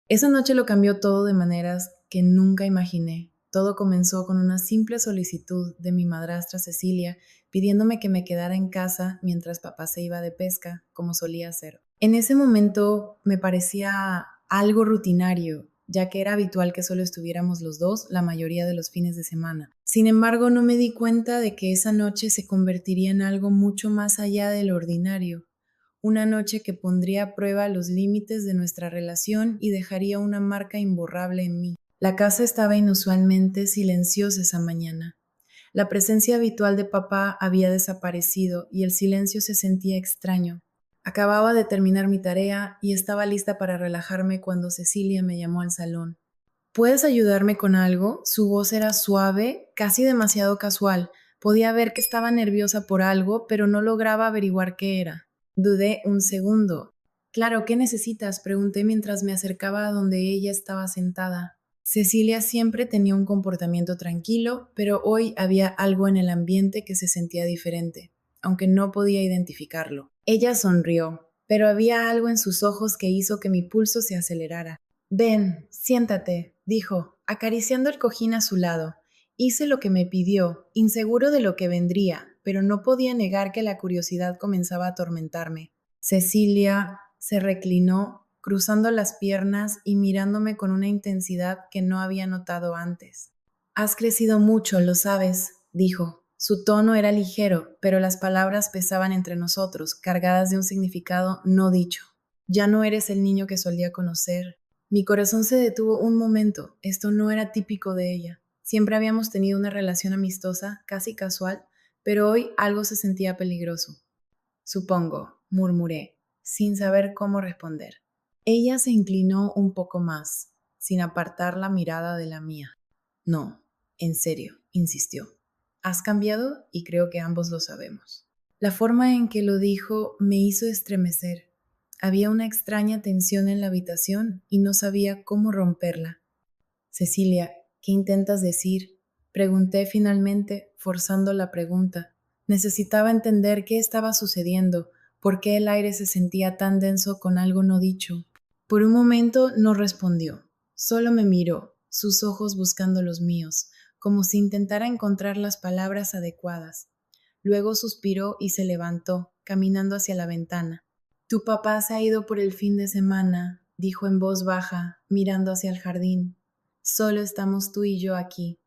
Esa noche lo cambió todo de maneras que nunca imaginé. Todo comenzó con una simple solicitud de mi madrastra Cecilia, pidiéndome que me quedara en casa mientras papá se iba de pesca, como solía hacer. En ese momento me parecía algo rutinario, ya que era habitual que solo estuviéramos los dos la mayoría de los fines de semana. Sin embargo, no me di cuenta de que esa noche se convertiría en algo mucho más allá del ordinario, una noche que pondría a prueba los límites de nuestra relación y dejaría una marca imborrable en mí. La casa estaba inusualmente silenciosa esa mañana. La presencia habitual de papá había desaparecido y el silencio se sentía extraño. Acababa de terminar mi tarea y estaba lista para relajarme cuando Cecilia me llamó al salón. ¿Puedes ayudarme con algo? Su voz era suave, casi demasiado casual. Podía ver que estaba nerviosa por algo, pero no lograba averiguar qué era. Dudé un segundo. Claro, ¿qué necesitas? Pregunté mientras me acercaba a donde ella estaba sentada. Cecilia siempre tenía un comportamiento tranquilo, pero hoy había algo en el ambiente que se sentía diferente, aunque no podía identificarlo. Ella sonrió, pero había algo en sus ojos que hizo que mi pulso se acelerara. Ven, siéntate, dijo, acariciando el cojín a su lado. Hice lo que me pidió, inseguro de lo que vendría, pero no podía negar que la curiosidad comenzaba a atormentarme. Cecilia se reclinó, cruzando las piernas y mirándome con una intensidad que no había notado antes. Has crecido mucho, lo sabes, dijo. Su tono era ligero, pero las palabras pesaban entre nosotros, cargadas de un significado no dicho. Ya no eres el niño que solía conocer. Mi corazón se detuvo un momento. Esto no era típico de ella. Siempre habíamos tenido una relación amistosa, casi casual, pero hoy algo se sentía peligroso. Supongo, murmuré, sin saber cómo responder. Ella se inclinó un poco más, sin apartar la mirada de la mía. No, en serio, insistió. Has cambiado y creo que ambos lo sabemos. La forma en que lo dijo me hizo estremecer. Había una extraña tensión en la habitación y no sabía cómo romperla. Cecilia, ¿qué intentas decir? Pregunté finalmente, forzando la pregunta. Necesitaba entender qué estaba sucediendo, por qué el aire se sentía tan denso con algo no dicho. Por un momento no respondió, solo me miró, sus ojos buscando los míos, como si intentara encontrar las palabras adecuadas. Luego suspiró y se levantó, caminando hacia la ventana. Tu papá se ha ido por el fin de semana, dijo en voz baja, mirando hacia el jardín. Solo estamos tú y yo aquí.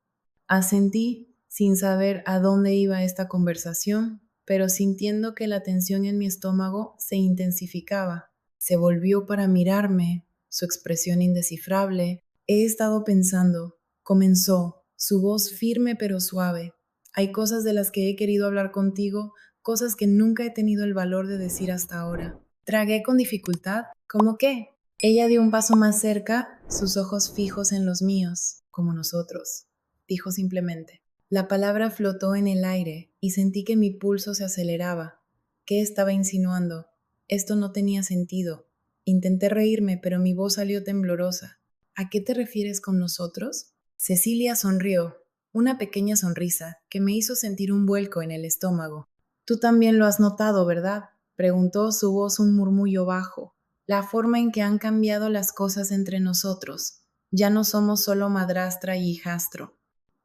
Asentí, sin saber a dónde iba esta conversación, pero sintiendo que la tensión en mi estómago se intensificaba. Se volvió para mirarme, su expresión indescifrable. He estado pensando, comenzó, su voz firme pero suave. Hay cosas de las que he querido hablar contigo, cosas que nunca he tenido el valor de decir hasta ahora. Tragué con dificultad. ¿Cómo qué? Ella dio un paso más cerca, sus ojos fijos en los míos, como nosotros. Dijo simplemente. La palabra flotó en el aire y sentí que mi pulso se aceleraba. ¿Qué estaba insinuando? Esto no tenía sentido. Intenté reírme, pero mi voz salió temblorosa. ¿A qué te refieres con nosotros? Cecilia sonrió, una pequeña sonrisa que me hizo sentir un vuelco en el estómago. Tú también lo has notado, ¿verdad? Preguntó su voz un murmullo bajo. La forma en que han cambiado las cosas entre nosotros. Ya no somos solo madrastra y hijastro.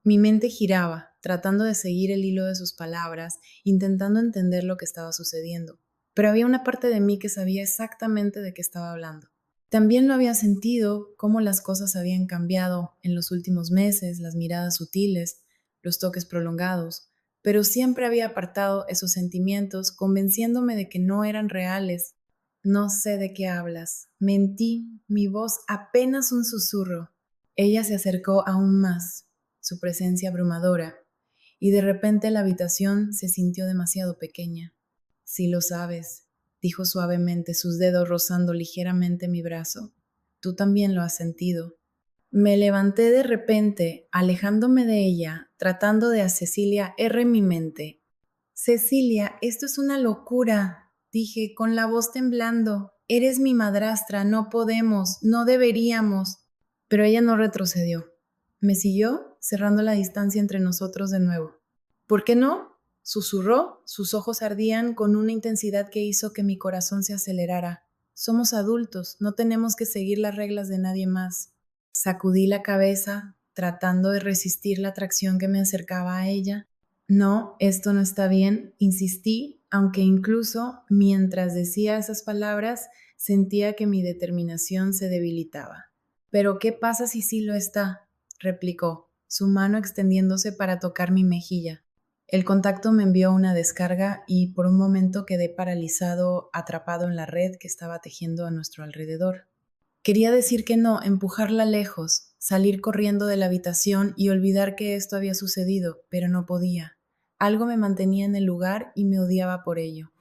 Mi mente giraba, tratando de seguir el hilo de sus palabras, intentando entender lo que estaba sucediendo. Pero había una parte de mí que sabía exactamente de qué estaba hablando. También lo había sentido, cómo las cosas habían cambiado en los últimos meses, las miradas sutiles, los toques prolongados, pero siempre había apartado esos sentimientos, convenciéndome de que no eran reales. No sé de qué hablas. Mentí, mi voz apenas un susurro. Ella se acercó aún más, su presencia abrumadora, y de repente la habitación se sintió demasiado pequeña. Sí lo sabes, dijo suavemente, sus dedos rozando ligeramente mi brazo. Tú también lo has sentido. Me levanté de repente, alejándome de ella, tratando de a Cecilia erre mi mente. Cecilia, esto es una locura, dije con la voz temblando. Eres mi madrastra, no podemos, no deberíamos. Pero ella no retrocedió. Me siguió, cerrando la distancia entre nosotros de nuevo. ¿Por qué no? Susurró, sus ojos ardían con una intensidad que hizo que mi corazón se acelerara. Somos adultos, no tenemos que seguir las reglas de nadie más. Sacudí la cabeza, tratando de resistir la atracción que me acercaba a ella. No, esto no está bien, insistí, aunque incluso mientras decía esas palabras sentía que mi determinación se debilitaba. ¿Pero qué pasa si sí lo está?, replicó, su mano extendiéndose para tocar mi mejilla. El contacto me envió una descarga y por un momento quedé paralizado, atrapado en la red que estaba tejiendo a nuestro alrededor. Quería decir que no, empujarla lejos, salir corriendo de la habitación y olvidar que esto había sucedido, pero no podía. Algo me mantenía en el lugar y me odiaba por ello.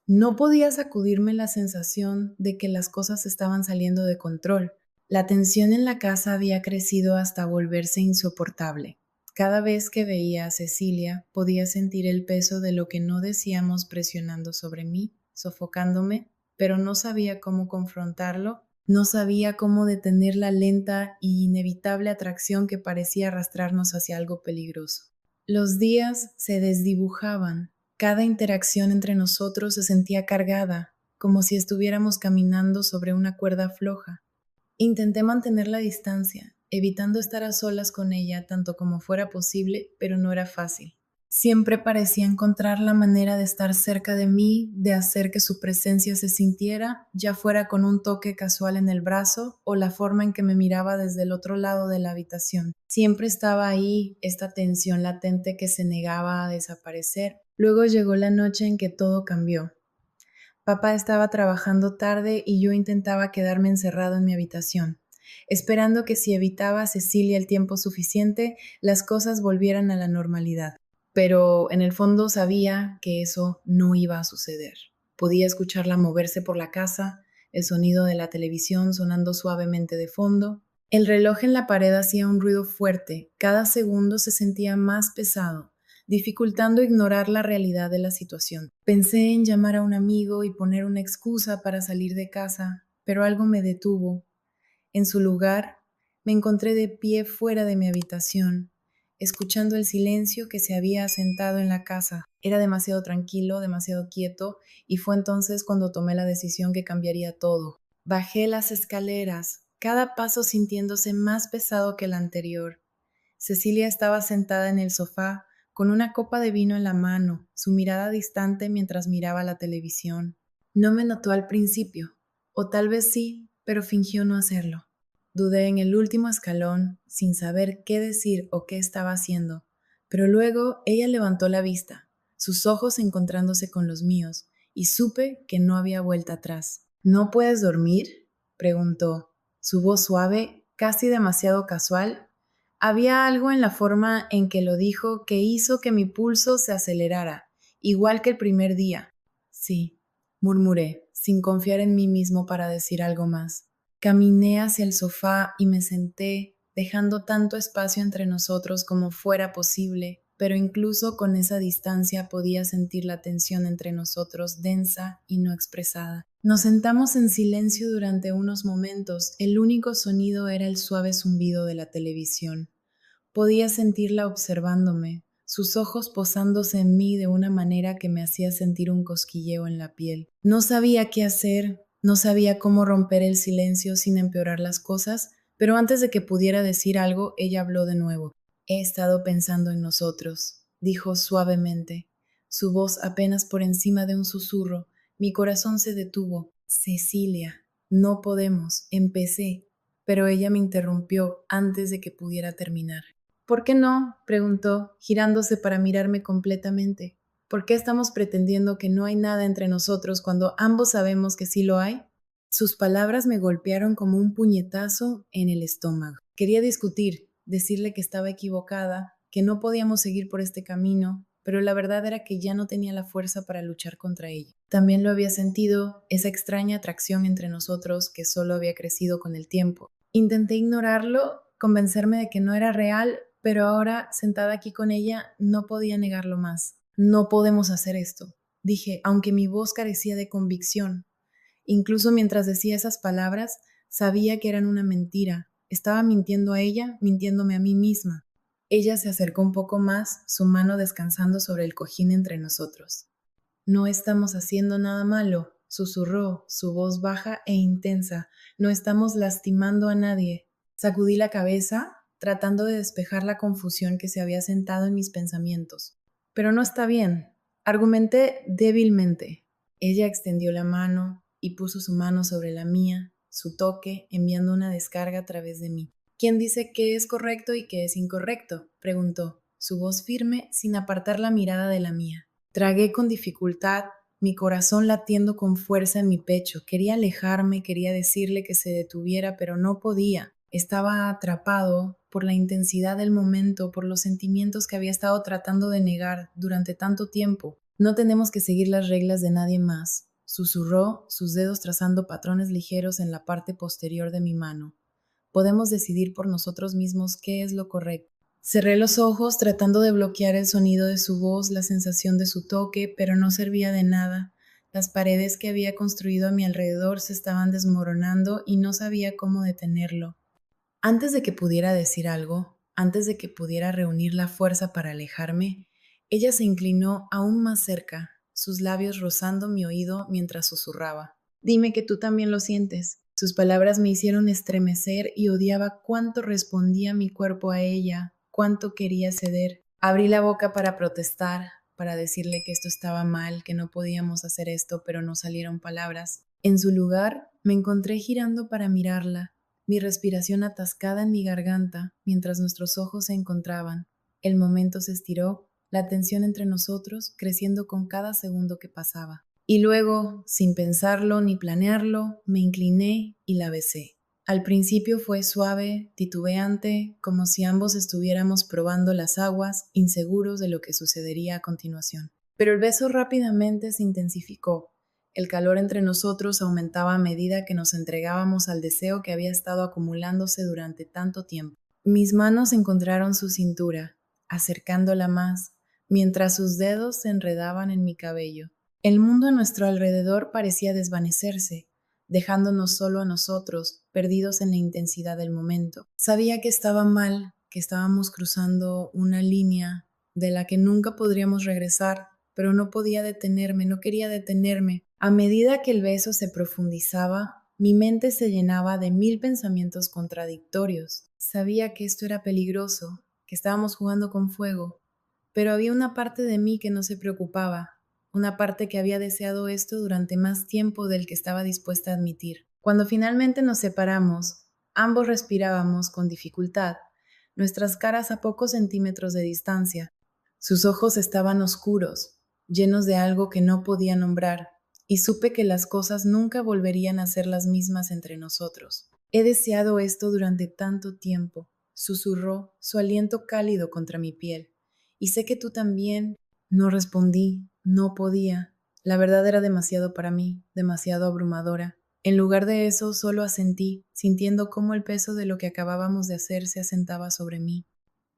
No podía sacudirme la sensación de que las cosas estaban saliendo de control. La tensión en la casa había crecido hasta volverse insoportable. Cada vez que veía a Cecilia, podía sentir el peso de lo que no decíamos presionando sobre mí, sofocándome, pero no sabía cómo confrontarlo, no sabía cómo detener la lenta e inevitable atracción que parecía arrastrarnos hacia algo peligroso. Los días se desdibujaban. Cada interacción entre nosotros se sentía cargada, como si estuviéramos caminando sobre una cuerda floja. Intenté mantener la distancia, evitando estar a solas con ella tanto como fuera posible, pero no era fácil. Siempre parecía encontrar la manera de estar cerca de mí, de hacer que su presencia se sintiera, ya fuera con un toque casual en el brazo o la forma en que me miraba desde el otro lado de la habitación. Siempre estaba ahí esta tensión latente que se negaba a desaparecer. Luego llegó la noche en que todo cambió. Papá estaba trabajando tarde y yo intentaba quedarme encerrado en mi habitación, esperando que si evitaba a Cecilia el tiempo suficiente, las cosas volvieran a la normalidad. Pero en el fondo sabía que eso no iba a suceder. Podía escucharla moverse por la casa, el sonido de la televisión sonando suavemente de fondo. El reloj en la pared hacía un ruido fuerte, cada segundo se sentía más pesado, dificultando ignorar la realidad de la situación. Pensé en llamar a un amigo y poner una excusa para salir de casa, pero algo me detuvo. En su lugar, me encontré de pie fuera de mi habitación, escuchando el silencio que se había asentado en la casa. Era demasiado tranquilo, demasiado quieto, y fue entonces cuando tomé la decisión que cambiaría todo. Bajé las escaleras, cada paso sintiéndose más pesado que el anterior. Cecilia estaba sentada en el sofá, con una copa de vino en la mano, su mirada distante mientras miraba la televisión. No me notó al principio, o tal vez sí, pero fingió no hacerlo. Dudé en el último escalón, sin saber qué decir o qué estaba haciendo, pero luego ella levantó la vista, sus ojos encontrándose con los míos, y supe que no había vuelta atrás. ¿No puedes dormir?, preguntó. Su voz suave, casi demasiado casual. Había algo en la forma en que lo dijo que hizo que mi pulso se acelerara, igual que el primer día. Sí, murmuré, sin confiar en mí mismo para decir algo más. Caminé hacia el sofá y me senté, dejando tanto espacio entre nosotros como fuera posible, pero incluso con esa distancia podía sentir la tensión entre nosotros densa y no expresada. Nos sentamos en silencio durante unos momentos. El único sonido era el suave zumbido de la televisión. Podía sentirla observándome, sus ojos posándose en mí de una manera que me hacía sentir un cosquilleo en la piel. No sabía qué hacer, no sabía cómo romper el silencio sin empeorar las cosas, pero antes de que pudiera decir algo, ella habló de nuevo. He estado pensando en nosotros, dijo suavemente, su voz apenas por encima de un susurro. Mi corazón se detuvo. Cecilia, no podemos, empecé, pero ella me interrumpió antes de que pudiera terminar. ¿Por qué no?, preguntó, girándose para mirarme completamente. ¿Por qué estamos pretendiendo que no hay nada entre nosotros cuando ambos sabemos que sí lo hay? Sus palabras me golpearon como un puñetazo en el estómago. Quería discutir, decirle que estaba equivocada, que no podíamos seguir por este camino, pero la verdad era que ya no tenía la fuerza para luchar contra ella. También lo había sentido, esa extraña atracción entre nosotros que solo había crecido con el tiempo. Intenté ignorarlo, convencerme de que no era real, pero ahora, sentada aquí con ella, no podía negarlo más. No podemos hacer esto, dije, aunque mi voz carecía de convicción. Incluso mientras decía esas palabras, sabía que eran una mentira. Estaba mintiendo a ella, mintiéndome a mí misma. Ella se acercó un poco más, su mano descansando sobre el cojín entre nosotros. No estamos haciendo nada malo, susurró, su voz baja e intensa. No estamos lastimando a nadie. Sacudí la cabeza, tratando de despejar la confusión que se había sentado en mis pensamientos. Pero no está bien, argumenté débilmente. Ella extendió la mano y puso su mano sobre la mía, su toque enviando una descarga a través de mí. ¿Quién dice qué es correcto y qué es incorrecto?, preguntó, su voz firme sin apartar la mirada de la mía. Tragué con dificultad, mi corazón latiendo con fuerza en mi pecho. Quería alejarme, quería decirle que se detuviera, pero no podía. Estaba atrapado por la intensidad del momento, por los sentimientos que había estado tratando de negar durante tanto tiempo. No tenemos que seguir las reglas de nadie más, susurró, sus dedos trazando patrones ligeros en la parte posterior de mi mano. Podemos decidir por nosotros mismos qué es lo correcto. Cerré los ojos tratando de bloquear el sonido de su voz, la sensación de su toque, pero no servía de nada. Las paredes que había construido a mi alrededor se estaban desmoronando y no sabía cómo detenerlo. Antes de que pudiera decir algo, antes de que pudiera reunir la fuerza para alejarme, ella se inclinó aún más cerca, sus labios rozando mi oído mientras susurraba. Dime que tú también lo sientes. Sus palabras me hicieron estremecer y odiaba cuánto respondía mi cuerpo a ella, cuánto quería ceder. Abrí la boca para protestar, para decirle que esto estaba mal, que no podíamos hacer esto, pero no salieron palabras. En su lugar, me encontré girando para mirarla, mi respiración atascada en mi garganta mientras nuestros ojos se encontraban. El momento se estiró, la tensión entre nosotros creciendo con cada segundo que pasaba. Y luego, sin pensarlo ni planearlo, me incliné y la besé. Al principio fue suave, titubeante, como si ambos estuviéramos probando las aguas, inseguros de lo que sucedería a continuación. Pero el beso rápidamente se intensificó. El calor entre nosotros aumentaba a medida que nos entregábamos al deseo que había estado acumulándose durante tanto tiempo. Mis manos encontraron su cintura, acercándola más, mientras sus dedos se enredaban en mi cabello. El mundo a nuestro alrededor parecía desvanecerse, dejándonos solo a nosotros, perdidos en la intensidad del momento. Sabía que estaba mal, que estábamos cruzando una línea de la que nunca podríamos regresar, pero no podía detenerme, no quería detenerme. A medida que el beso se profundizaba, mi mente se llenaba de 1000 pensamientos contradictorios. Sabía que esto era peligroso, que estábamos jugando con fuego, pero había una parte de mí que no se preocupaba, una parte que había deseado esto durante más tiempo del que estaba dispuesta a admitir. Cuando finalmente nos separamos, ambos respirábamos con dificultad, nuestras caras a pocos centímetros de distancia. Sus ojos estaban oscuros, llenos de algo que no podía nombrar, y supe que las cosas nunca volverían a ser las mismas entre nosotros. He deseado esto durante tanto tiempo, susurró, su aliento cálido contra mi piel. Y sé que tú también. No respondí, no podía. La verdad era demasiado para mí, demasiado abrumadora. En lugar de eso, solo asentí, sintiendo cómo el peso de lo que acabábamos de hacer se asentaba sobre mí.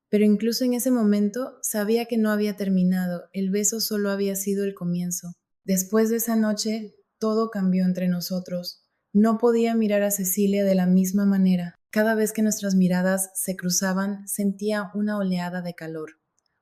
Pero incluso en ese momento sabía que no había terminado, el beso solo había sido el comienzo. Después de esa noche, todo cambió entre nosotros. No podía mirar a Cecilia de la misma manera. Cada vez que nuestras miradas se cruzaban, sentía una oleada de calor,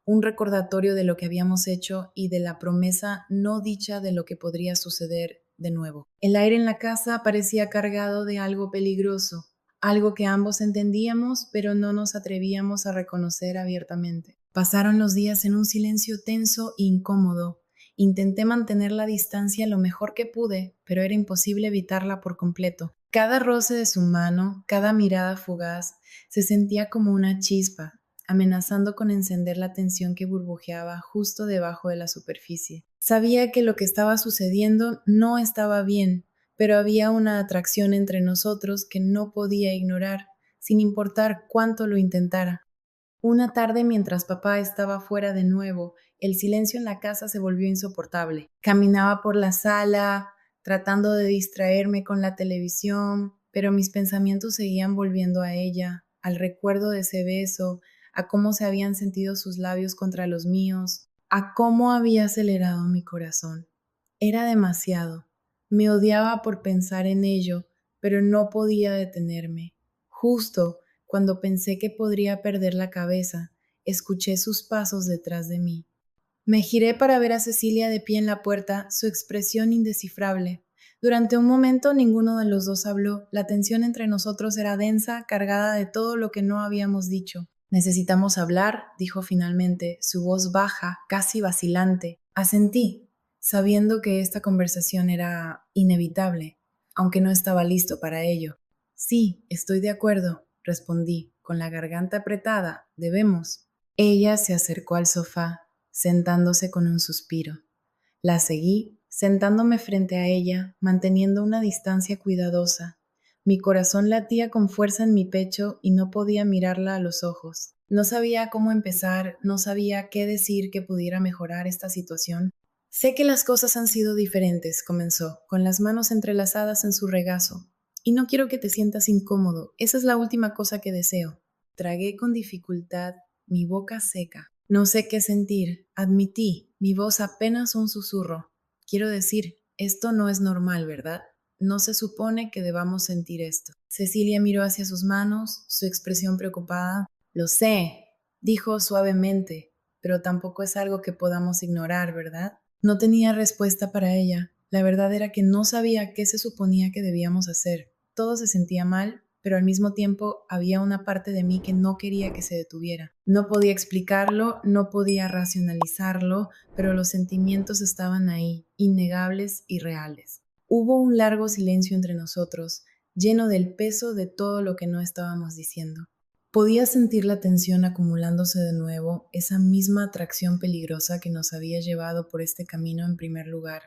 un recordatorio de lo que habíamos hecho y de la promesa no dicha de lo que podría suceder de nuevo. El aire en la casa parecía cargado de algo peligroso, algo que ambos entendíamos, pero no nos atrevíamos a reconocer abiertamente. Pasaron los días en un silencio tenso e incómodo. Intenté mantener la distancia lo mejor que pude, pero era imposible evitarla por completo. Cada roce de su mano, cada mirada fugaz, se sentía como una chispa, amenazando con encender la tensión que burbujeaba justo debajo de la superficie. Sabía que lo que estaba sucediendo no estaba bien, pero había una atracción entre nosotros que no podía ignorar, sin importar cuánto lo intentara. Una tarde, mientras papá estaba fuera de nuevo, el silencio en la casa se volvió insoportable. Caminaba por la sala, tratando de distraerme con la televisión, pero mis pensamientos seguían volviendo a ella, al recuerdo de ese beso, a cómo se habían sentido sus labios contra los míos, a cómo había acelerado mi corazón. Era demasiado. Me odiaba por pensar en ello, pero no podía detenerme. Justo cuando pensé que podría perder la cabeza, escuché sus pasos detrás de mí. Me giré para ver a Cecilia de pie en la puerta, su expresión indescifrable. Durante un momento ninguno de los dos habló. La tensión entre nosotros era densa, cargada de todo lo que no habíamos dicho. Necesitamos hablar, dijo finalmente, su voz baja, casi vacilante. Asentí, sabiendo que esta conversación era inevitable, aunque no estaba listo para ello. Sí, estoy de acuerdo, respondí, con la garganta apretada. Debemos. Ella se acercó al sofá, sentándose con un suspiro. La seguí, sentándome frente a ella, manteniendo una distancia cuidadosa. Mi corazón latía con fuerza en mi pecho y no podía mirarla a los ojos. No sabía cómo empezar, no sabía qué decir que pudiera mejorar esta situación. Sé que las cosas han sido diferentes, comenzó, con las manos entrelazadas en su regazo. Y no quiero que te sientas incómodo, esa es la última cosa que deseo. Tragué con dificultad, mi boca seca. No sé qué sentir, admití, mi voz apenas un susurro. Quiero decir, esto no es normal, ¿verdad? No se supone que debamos sentir esto. Cecilia miró hacia sus manos, su expresión preocupada. Lo sé, dijo suavemente, pero tampoco es algo que podamos ignorar, ¿verdad? No tenía respuesta para ella. La verdad era que no sabía qué se suponía que debíamos hacer. Todo se sentía mal, pero al mismo tiempo había una parte de mí que no quería que se detuviera. No podía explicarlo, no podía racionalizarlo, pero los sentimientos estaban ahí, innegables y reales. Hubo un largo silencio entre nosotros, lleno del peso de todo lo que no estábamos diciendo. Podía sentir la tensión acumulándose de nuevo, esa misma atracción peligrosa que nos había llevado por este camino en primer lugar.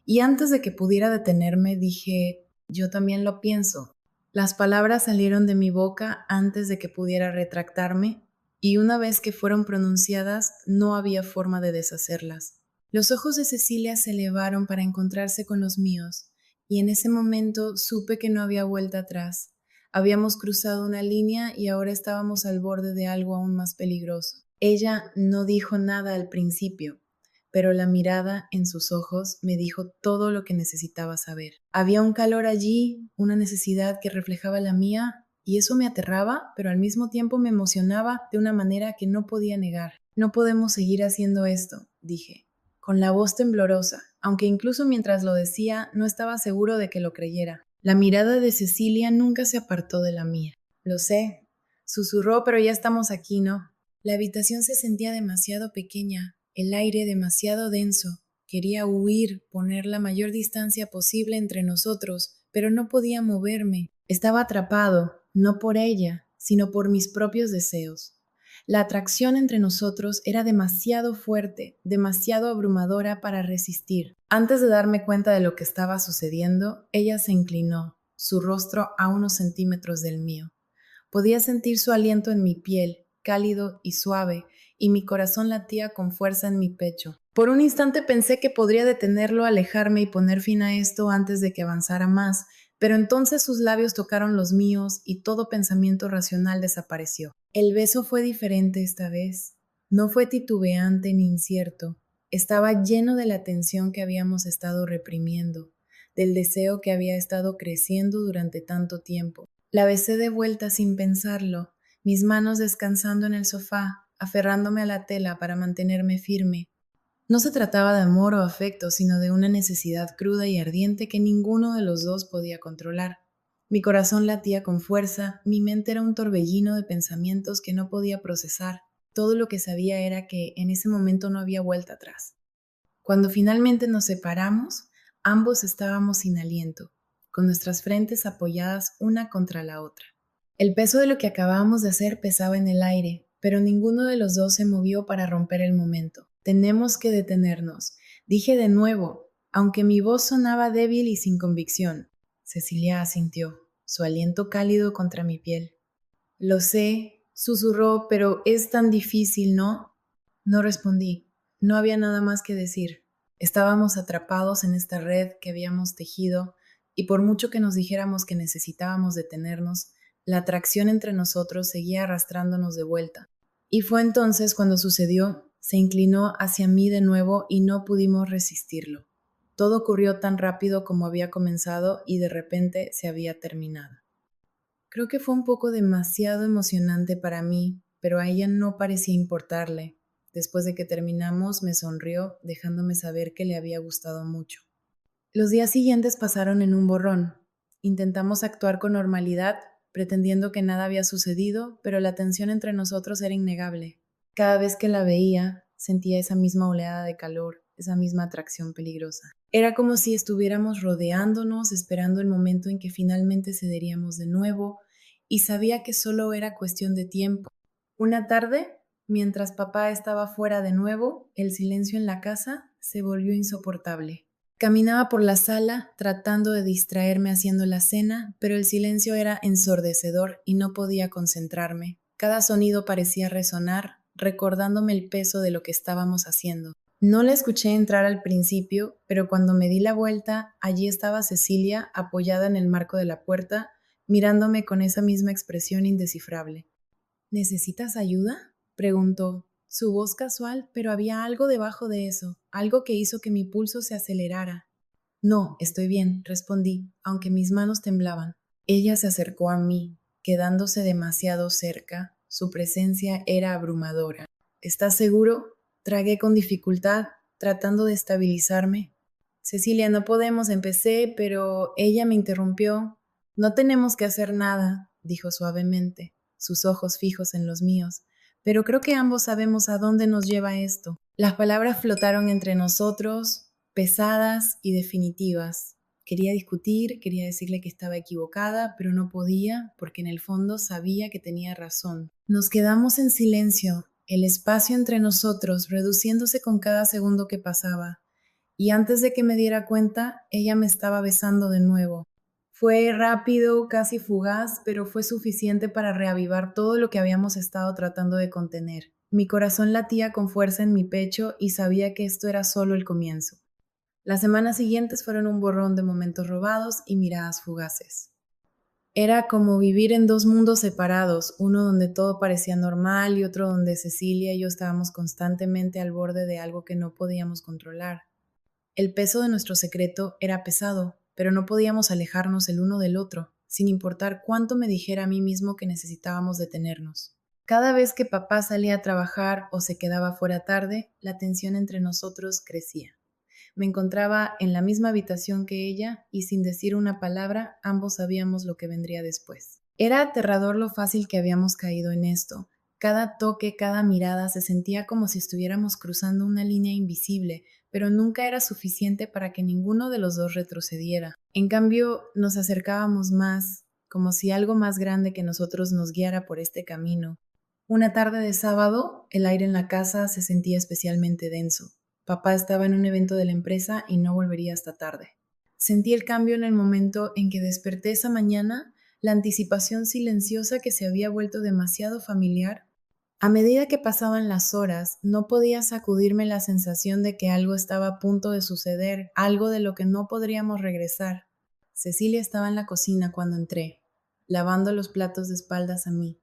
Y antes de que pudiera detenerme, dije, yo también lo pienso. Las palabras salieron de mi boca antes de que pudiera retractarme, y una vez que fueron pronunciadas, no había forma de deshacerlas. Los ojos de Cecilia se elevaron para encontrarse con los míos, y en ese momento supe que no había vuelta atrás. Habíamos cruzado una línea y ahora estábamos al borde de algo aún más peligroso. Ella no dijo nada al principio, pero la mirada en sus ojos me dijo todo lo que necesitaba saber. Había un calor allí, una necesidad que reflejaba la mía, y eso me aterraba, pero al mismo tiempo me emocionaba de una manera que no podía negar. No podemos seguir haciendo esto, dije, con la voz temblorosa, aunque incluso mientras lo decía no estaba seguro de que lo creyera. La mirada de Cecilia nunca se apartó de la mía. Lo sé, susurró, pero ya estamos aquí, ¿no? La habitación se sentía demasiado pequeña, el aire demasiado denso. Quería huir, poner la mayor distancia posible entre nosotros, pero no podía moverme. Estaba atrapado, no por ella, sino por mis propios deseos. La atracción entre nosotros era demasiado fuerte, demasiado abrumadora para resistir. Antes de darme cuenta de lo que estaba sucediendo, ella se inclinó, su rostro a unos centímetros del mío. Podía sentir su aliento en mi piel, cálido y suave, y mi corazón latía con fuerza en mi pecho. Por un instante pensé que podría detenerlo, alejarme y poner fin a esto antes de que avanzara más, pero entonces sus labios tocaron los míos y todo pensamiento racional desapareció. El beso fue diferente esta vez. No fue titubeante ni incierto. Estaba lleno de la tensión que habíamos estado reprimiendo, del deseo que había estado creciendo durante tanto tiempo. La besé de vuelta sin pensarlo, mis manos descansando en el sofá, aferrándome a la tela para mantenerme firme. No se trataba de amor o afecto, sino de una necesidad cruda y ardiente que ninguno de los dos podía controlar. Mi corazón latía con fuerza, mi mente era un torbellino de pensamientos que no podía procesar. Todo lo que sabía era que en ese momento no había vuelta atrás. Cuando finalmente nos separamos, ambos estábamos sin aliento, con nuestras frentes apoyadas una contra la otra. El peso de lo que acabábamos de hacer pesaba en el aire, pero ninguno de los dos se movió para romper el momento. Tenemos que detenernos, dije de nuevo, aunque mi voz sonaba débil y sin convicción. Cecilia asintió, su aliento cálido contra mi piel. Lo sé, susurró, pero es tan difícil, ¿no? No respondí. No había nada más que decir. Estábamos atrapados en esta red que habíamos tejido, y por mucho que nos dijéramos que necesitábamos detenernos, la atracción entre nosotros seguía arrastrándonos de vuelta. Y fue entonces cuando sucedió, se inclinó hacia mí de nuevo y no pudimos resistirlo. Todo ocurrió tan rápido como había comenzado y de repente se había terminado. Creo que fue un poco demasiado emocionante para mí, pero a ella no parecía importarle. Después de que terminamos, me sonrió, dejándome saber que le había gustado mucho. Los días siguientes pasaron en un borrón. Intentamos actuar con normalidad, pretendiendo que nada había sucedido, pero la tensión entre nosotros era innegable. Cada vez que la veía, sentía esa misma oleada de calor, esa misma atracción peligrosa. Era como si estuviéramos rodeándonos, esperando el momento en que finalmente cederíamos de nuevo, y sabía que solo era cuestión de tiempo. Una tarde, mientras papá estaba fuera de nuevo, el silencio en la casa se volvió insoportable. Caminaba por la sala tratando de distraerme haciendo la cena, pero el silencio era ensordecedor y no podía concentrarme. Cada sonido parecía resonar, recordándome el peso de lo que estábamos haciendo. No la escuché entrar al principio, pero cuando me di la vuelta, allí estaba Cecilia apoyada en el marco de la puerta, mirándome con esa misma expresión indescifrable. ¿Necesitas ayuda?, preguntó. Su voz casual, pero había algo debajo de eso, algo que hizo que mi pulso se acelerara. No, estoy bien, respondí, aunque mis manos temblaban. Ella se acercó a mí, quedándose demasiado cerca. Su presencia era abrumadora. ¿Estás seguro?, tragué con dificultad, tratando de estabilizarme. Cecilia, no podemos, empecé, pero ella me interrumpió. No tenemos que hacer nada, dijo suavemente, sus ojos fijos en los míos, pero creo que ambos sabemos a dónde nos lleva esto. Las palabras flotaron entre nosotros, pesadas y definitivas. Quería discutir, quería decirle que estaba equivocada, pero no podía porque en el fondo sabía que tenía razón. Nos quedamos en silencio, el espacio entre nosotros reduciéndose con cada segundo que pasaba. Y antes de que me diera cuenta, ella me estaba besando de nuevo. Fue rápido, casi fugaz, pero fue suficiente para reavivar todo lo que habíamos estado tratando de contener. Mi corazón latía con fuerza en mi pecho y sabía que esto era solo el comienzo. Las semanas siguientes fueron un borrón de momentos robados y miradas fugaces. Era como vivir en dos mundos separados, uno donde todo parecía normal y otro donde Cecilia y yo estábamos constantemente al borde de algo que no podíamos controlar. El peso de nuestro secreto era pesado, pero no podíamos alejarnos el uno del otro, sin importar cuánto me dijera a mí mismo que necesitábamos detenernos. Cada vez que papá salía a trabajar o se quedaba fuera tarde, la tensión entre nosotros crecía. Me encontraba en la misma habitación que ella y sin decir una palabra, ambos sabíamos lo que vendría después. Era aterrador lo fácil que habíamos caído en esto. Cada toque, cada mirada se sentía como si estuviéramos cruzando una línea invisible, pero nunca era suficiente para que ninguno de los dos retrocediera. En cambio, nos acercábamos más, como si algo más grande que nosotros nos guiara por este camino. Una tarde de sábado, el aire en la casa se sentía especialmente denso. Papá estaba en un evento de la empresa y no volvería hasta tarde. Sentí el cambio en el momento en que desperté esa mañana, la anticipación silenciosa que se había vuelto demasiado familiar. A medida que pasaban las horas, no podía sacudirme la sensación de que algo estaba a punto de suceder, algo de lo que no podríamos regresar. Cecilia estaba en la cocina cuando entré, lavando los platos de espaldas a mí,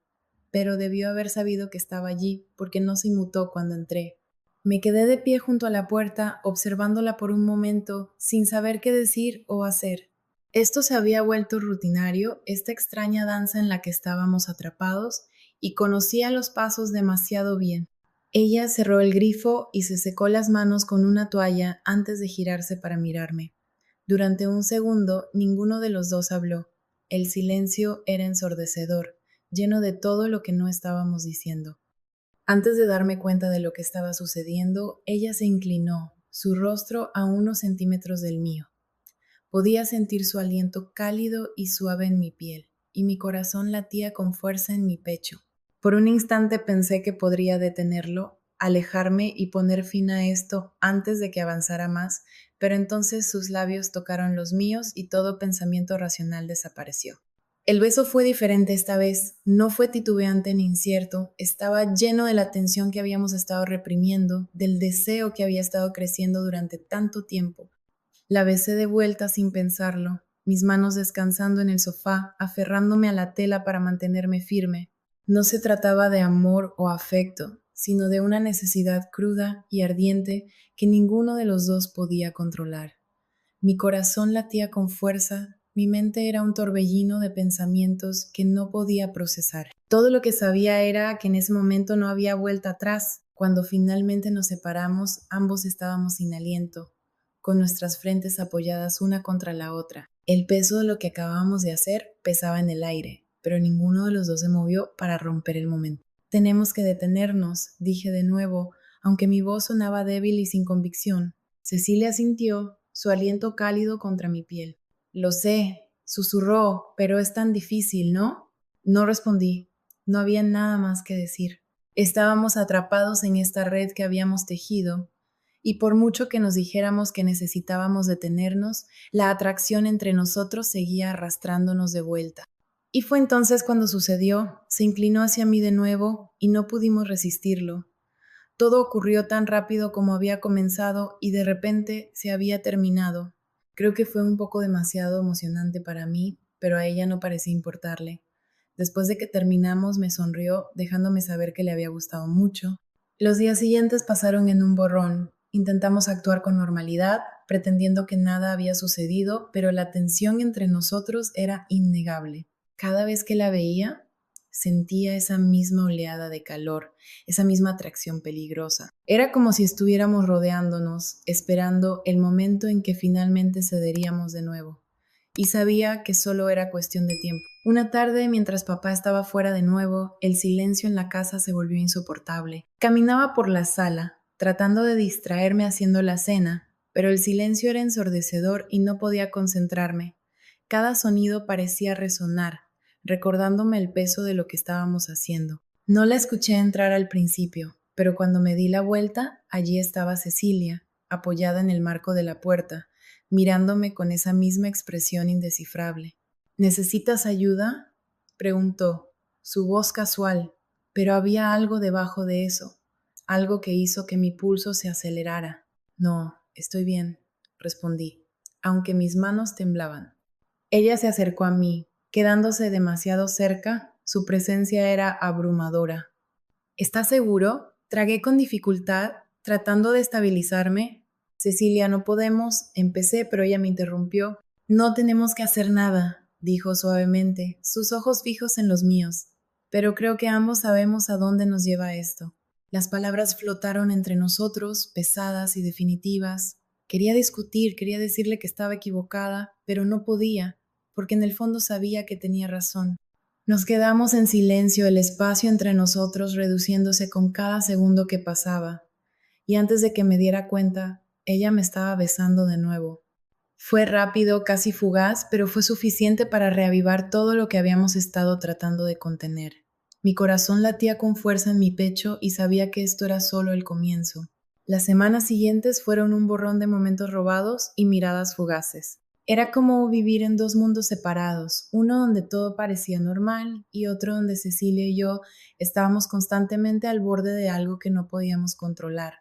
pero debió haber sabido que estaba allí porque no se inmutó cuando entré. Me quedé de pie junto a la puerta, observándola por un momento, sin saber qué decir o hacer. Esto se había vuelto rutinario, esta extraña danza en la que estábamos atrapados, y conocía los pasos demasiado bien. Ella cerró el grifo y se secó las manos con una toalla antes de girarse para mirarme. Durante un segundo, ninguno de los dos habló. El silencio era ensordecedor, lleno de todo lo que no estábamos diciendo. Antes de darme cuenta de lo que estaba sucediendo, ella se inclinó, su rostro a unos centímetros del mío. Podía sentir su aliento cálido y suave en mi piel, y mi corazón latía con fuerza en mi pecho. Por un instante pensé que podría detenerlo, alejarme y poner fin a esto antes de que avanzara más, pero entonces sus labios tocaron los míos y todo pensamiento racional desapareció. El beso fue diferente esta vez, no fue titubeante ni incierto, estaba lleno de la tensión que habíamos estado reprimiendo, del deseo que había estado creciendo durante tanto tiempo. La besé de vuelta sin pensarlo, mis manos descansando en el sofá, aferrándome a la tela para mantenerme firme. No se trataba de amor o afecto, sino de una necesidad cruda y ardiente que ninguno de los dos podía controlar. Mi corazón latía con fuerza, mi mente era un torbellino de pensamientos que no podía procesar. Todo lo que sabía era que en ese momento no había vuelta atrás. Cuando finalmente nos separamos, ambos estábamos sin aliento. con nuestras frentes apoyadas una contra la otra. El peso de lo que acabábamos de hacer pesaba en el aire, pero ninguno de los dos se movió para romper el momento. Tenemos que detenernos, dije de nuevo, aunque mi voz sonaba débil y sin convicción. Cecilia sintió su aliento cálido contra mi piel. Lo sé, susurró, pero es tan difícil, ¿no? No respondí. No había nada más que decir. Estábamos atrapados en esta red que habíamos tejido, y por mucho que nos dijéramos que necesitábamos detenernos, la atracción entre nosotros seguía arrastrándonos de vuelta. Y fue entonces cuando sucedió. Se inclinó hacia mí de nuevo y no pudimos resistirlo. Todo ocurrió tan rápido como había comenzado y de repente se había terminado. Creo que fue un poco demasiado emocionante para mí, pero a ella no parecía importarle. Después de que terminamos me sonrió, dejándome saber que le había gustado mucho. Los días siguientes pasaron en un borrón. Intentamos actuar con normalidad, pretendiendo que nada había sucedido, pero la tensión entre nosotros era innegable. Cada vez que la veía, sentía esa misma oleada de calor, esa misma atracción peligrosa. Era como si estuviéramos rodeándonos, esperando el momento en que finalmente cederíamos de nuevo. Y sabía que solo era cuestión de tiempo. Una tarde, mientras papá estaba fuera de nuevo, el silencio en la casa se volvió insoportable. Caminaba por la sala, tratando de distraerme haciendo la cena, pero el silencio era ensordecedor y no podía concentrarme. Cada sonido parecía resonar, recordándome el peso de lo que estábamos haciendo. No la escuché entrar al principio, pero cuando me di la vuelta, allí estaba Cecilia, apoyada en el marco de la puerta, mirándome con esa misma expresión indescifrable. ¿Necesitas ayuda?, preguntó, su voz casual, pero había algo debajo de eso, algo que hizo que mi pulso se acelerara. No, estoy bien, respondí, aunque mis manos temblaban. Ella se acercó a mí, quedándose demasiado cerca, su presencia era abrumadora. ¿Estás seguro? Tragué con dificultad, tratando de estabilizarme. Cecilia, no podemos, empecé, pero ella me interrumpió. No tenemos que hacer nada, dijo suavemente, sus ojos fijos en los míos. Pero creo que ambos sabemos a dónde nos lleva esto. Las palabras flotaron entre nosotros, pesadas y definitivas. Quería discutir, quería decirle que estaba equivocada, pero no podía, porque en el fondo sabía que tenía razón. Nos quedamos en silencio, el espacio entre nosotros reduciéndose con cada segundo que pasaba, y antes de que me diera cuenta, ella me estaba besando de nuevo. Fue rápido, casi fugaz, pero fue suficiente para reavivar todo lo que habíamos estado tratando de contener. Mi corazón latía con fuerza en mi pecho y sabía que esto era solo el comienzo. Las semanas siguientes fueron un borrón de momentos robados y miradas fugaces. Era como vivir en dos mundos separados, uno donde todo parecía normal y otro donde Cecilia y yo estábamos constantemente al borde de algo que no podíamos controlar.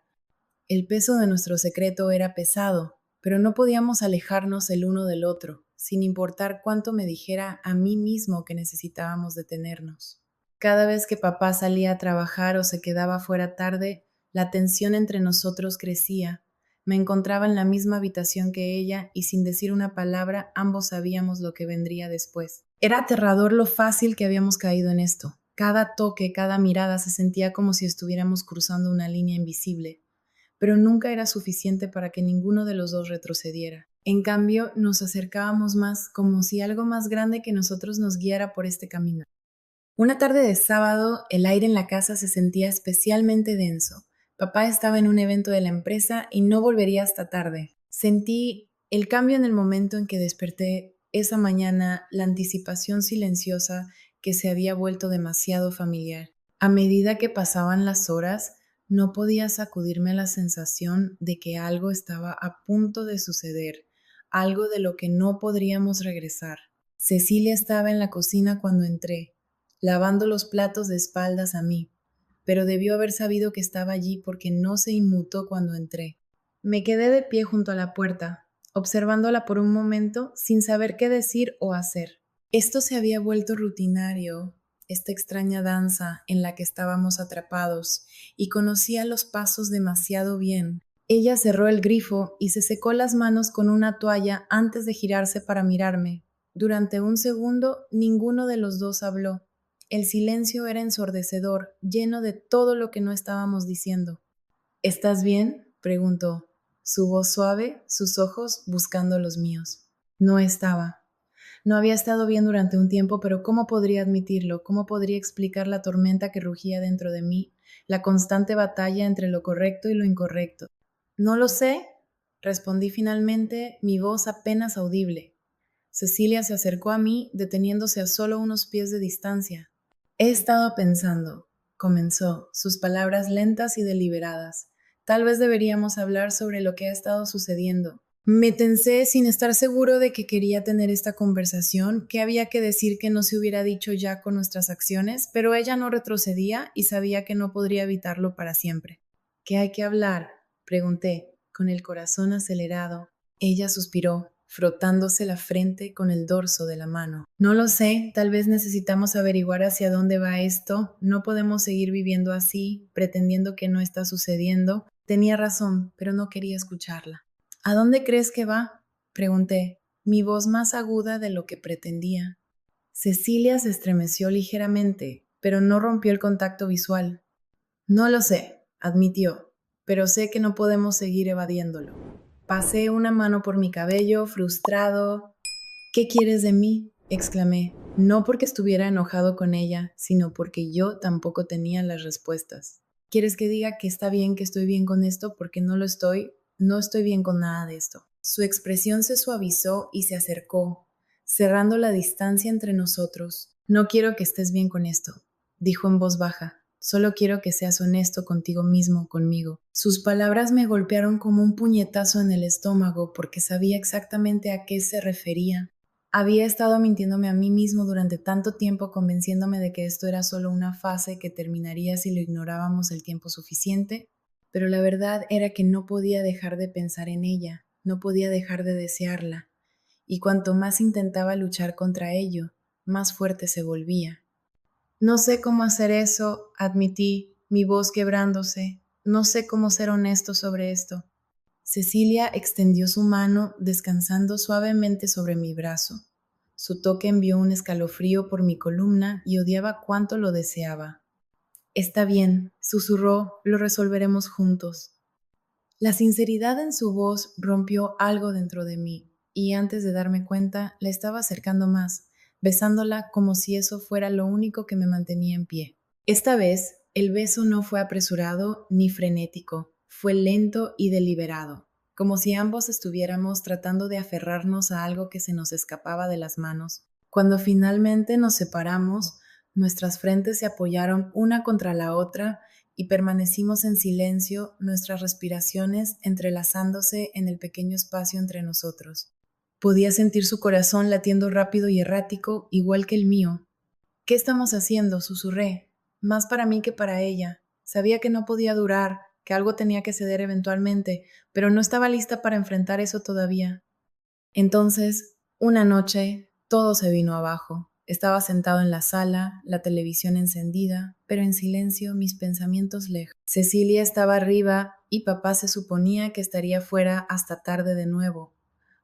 El peso de nuestro secreto era pesado, pero no podíamos alejarnos el uno del otro, sin importar cuánto me dijera a mí mismo que necesitábamos detenernos. Cada vez que papá salía a trabajar o se quedaba fuera tarde, la tensión entre nosotros crecía. Me encontraba en la misma habitación que ella y sin decir una palabra ambos sabíamos lo que vendría después. Era aterrador lo fácil que habíamos caído en esto. Cada toque, cada mirada se sentía como si estuviéramos cruzando una línea invisible, pero nunca era suficiente para que ninguno de los dos retrocediera. En cambio, nos acercábamos más, como si algo más grande que nosotros nos guiara por este camino. Una tarde de sábado, el aire en la casa se sentía especialmente denso. Papá estaba en un evento de la empresa y no volvería hasta tarde. Sentí el cambio en el momento en que desperté esa mañana, la anticipación silenciosa que se había vuelto demasiado familiar. A medida que pasaban las horas, no podía sacudirme la sensación de que algo estaba a punto de suceder, algo de lo que no podríamos regresar. Cecilia estaba en la cocina cuando entré, lavando los platos de espaldas a mí, pero debió haber sabido que estaba allí porque no se inmutó cuando entré. Me quedé de pie junto a la puerta, observándola por un momento sin saber qué decir o hacer. Esto se había vuelto rutinario, esta extraña danza en la que estábamos atrapados, y conocía los pasos demasiado bien. Ella cerró el grifo y se secó las manos con una toalla antes de girarse para mirarme. Durante un segundo, ninguno de los dos habló. El silencio era ensordecedor, lleno de todo lo que no estábamos diciendo. ¿Estás bien?, preguntó. su voz suave, sus ojos buscando los míos. No estaba. No había estado bien durante un tiempo, pero ¿cómo podría admitirlo? ¿Cómo podría explicar la tormenta que rugía dentro de mí, la constante batalla entre lo correcto y lo incorrecto? No lo sé, respondí finalmente, mi voz apenas audible. Cecilia se acercó a mí, deteniéndose a solo unos pies de distancia. He estado pensando, comenzó, sus palabras lentas y deliberadas. Tal vez deberíamos hablar sobre lo que ha estado sucediendo. Me tensé sin estar seguro de que quería tener esta conversación, que había que decir que no se hubiera dicho ya con nuestras acciones, pero ella no retrocedía y sabía que no podría evitarlo para siempre. ¿Qué hay que hablar? Pregunté, con el corazón acelerado. Ella suspiró, frotándose la frente con el dorso de la mano. No lo sé, tal vez necesitamos averiguar hacia dónde va esto. No podemos seguir viviendo así, pretendiendo que no está sucediendo. Tenía razón, pero no quería escucharla. ¿A dónde crees que va? Pregunté, mi voz más aguda de lo que pretendía. Cecilia se estremeció ligeramente, pero no rompió el contacto visual. No lo sé, admitió, pero sé que no podemos seguir evadiéndolo. Pasé una mano por mi cabello, frustrado. ¿Qué quieres de mí? Exclamé, no porque estuviera enojado con ella, sino porque yo tampoco tenía las respuestas. ¿Quieres que diga que está bien, que estoy bien con esto? Porque no lo estoy, no estoy bien con nada de esto. Su expresión se suavizó y se acercó, cerrando la distancia entre nosotros. No quiero que estés bien con esto, dijo en voz baja. Solo quiero que seas honesto contigo mismo, conmigo. Sus palabras me golpearon como un puñetazo en el estómago porque sabía exactamente a qué se refería. Había estado mintiéndome a mí mismo durante tanto tiempo, convenciéndome de que esto era solo una fase que terminaría si lo ignorábamos el tiempo suficiente, pero la verdad era que no podía dejar de pensar en ella, no podía dejar de desearla, y cuanto más intentaba luchar contra ello, más fuerte se volvía. No sé cómo hacer eso, admití, mi voz quebrándose. No sé cómo ser honesto sobre esto. Cecilia extendió su mano, descansando suavemente sobre mi brazo. Su toque envió un escalofrío por mi columna y odiaba cuánto lo deseaba. Está bien, susurró, lo resolveremos juntos. La sinceridad en su voz rompió algo dentro de mí, y antes de darme cuenta, la estaba acercando más, besándola como si eso fuera lo único que me mantenía en pie. Esta vez, el beso no fue apresurado ni frenético, fue lento y deliberado, como si ambos estuviéramos tratando de aferrarnos a algo que se nos escapaba de las manos. Cuando finalmente nos separamos, nuestras frentes se apoyaron una contra la otra y permanecimos en silencio, nuestras respiraciones entrelazándose en el pequeño espacio entre nosotros. Podía sentir su corazón latiendo rápido y errático, igual que el mío. ¿Qué estamos haciendo? Susurré. Más para mí que para ella. Sabía que no podía durar, que algo tenía que ceder eventualmente, pero no estaba lista para enfrentar eso todavía. Entonces, una noche, todo se vino abajo. Estaba sentado en la sala, la televisión encendida, pero en silencio, mis pensamientos lejos. Cecilia estaba arriba y papá se suponía que estaría fuera hasta tarde de nuevo,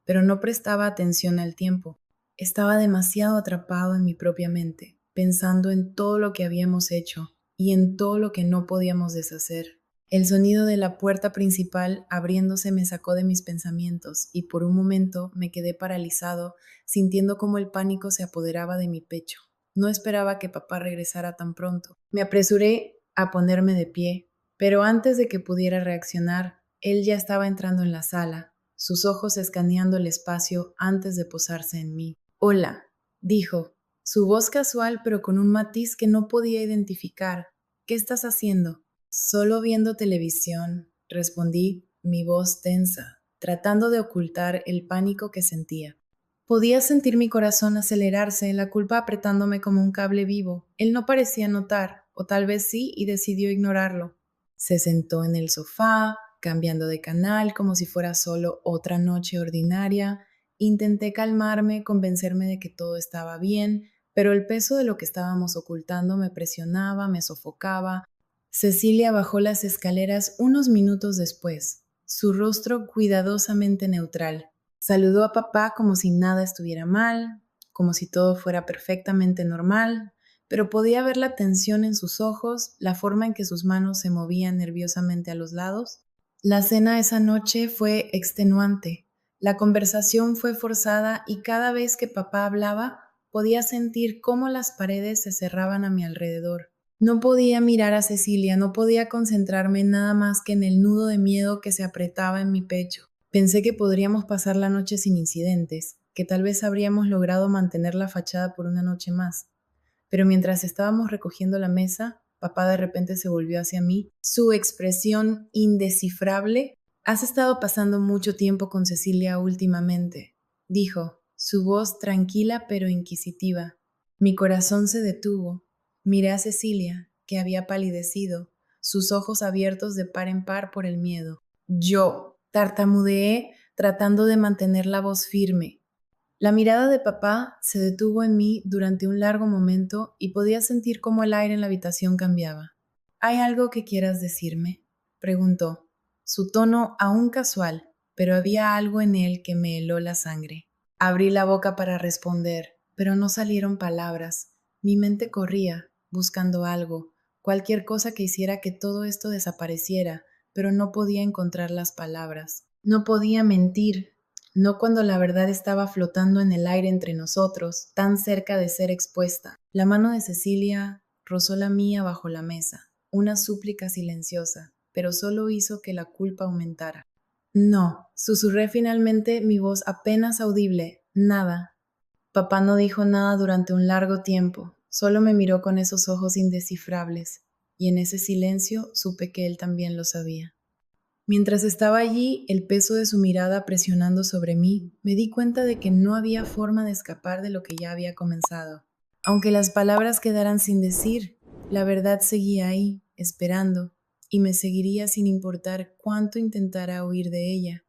pero no prestaba atención al tiempo. Estaba demasiado atrapado en mi propia mente, pensando en todo lo que habíamos hecho y en todo lo que no podíamos deshacer. El sonido de la puerta principal abriéndose me sacó de mis pensamientos y por un momento me quedé paralizado, sintiendo cómo el pánico se apoderaba de mi pecho. No esperaba que papá regresara tan pronto. Me apresuré a ponerme de pie, pero antes de que pudiera reaccionar, él ya estaba entrando en la sala, sus ojos escaneando el espacio antes de posarse en mí. Hola, dijo, su voz casual pero con un matiz que no podía identificar. ¿Qué estás haciendo? Solo viendo televisión, respondí, mi voz tensa, tratando de ocultar el pánico que sentía. Podía sentir mi corazón acelerarse, la culpa apretándome como un cable vivo. Él no parecía notar, o tal vez sí, y decidió ignorarlo. Se sentó en el sofá, cambiando de canal como si fuera solo otra noche ordinaria. Intenté calmarme, convencerme de que todo estaba bien, pero el peso de lo que estábamos ocultando me presionaba, me sofocaba. Cecilia bajó las escaleras unos minutos después, su rostro cuidadosamente neutral. Saludó a papá como si nada estuviera mal, como si todo fuera perfectamente normal, pero podía ver la tensión en sus ojos, la forma en que sus manos se movían nerviosamente a los lados. La cena esa noche fue extenuante. La conversación fue forzada y cada vez que papá hablaba, podía sentir cómo las paredes se cerraban a mi alrededor. No podía mirar a Cecilia, no podía concentrarme nada más que en el nudo de miedo que se apretaba en mi pecho. Pensé que podríamos pasar la noche sin incidentes, que tal vez habríamos logrado mantener la fachada por una noche más. Pero mientras estábamos recogiendo la mesa, papá de repente se volvió hacia mí. Su expresión indescifrable. Has estado pasando mucho tiempo con Cecilia últimamente, dijo, su voz tranquila pero inquisitiva. Mi corazón se detuvo. Miré a Cecilia, que había palidecido, sus ojos abiertos de par en par por el miedo. Yo tartamudeé, tratando de mantener la voz firme. La mirada de papá se detuvo en mí durante un largo momento y podía sentir cómo el aire en la habitación cambiaba. ¿Hay algo que quieras decirme?, preguntó. Su tono aún casual, pero había algo en él que me heló la sangre. Abrí la boca para responder, pero no salieron palabras. Mi mente corría, buscando algo, cualquier cosa que hiciera que todo esto desapareciera, pero no podía encontrar las palabras. No podía mentir, no cuando la verdad estaba flotando en el aire entre nosotros, tan cerca de ser expuesta. La mano de Cecilia rozó la mía bajo la mesa, una súplica silenciosa, pero solo hizo que la culpa aumentara. No, susurré finalmente, mi voz apenas audible, nada. Papá no dijo nada durante un largo tiempo, solo me miró con esos ojos indescifrables, y en ese silencio supe que él también lo sabía. Mientras estaba allí, el peso de su mirada presionando sobre mí, me di cuenta de que no había forma de escapar de lo que ya había comenzado. Aunque las palabras quedaran sin decir, la verdad seguía ahí, esperando, y me seguiría sin importar cuánto intentara huir de ella.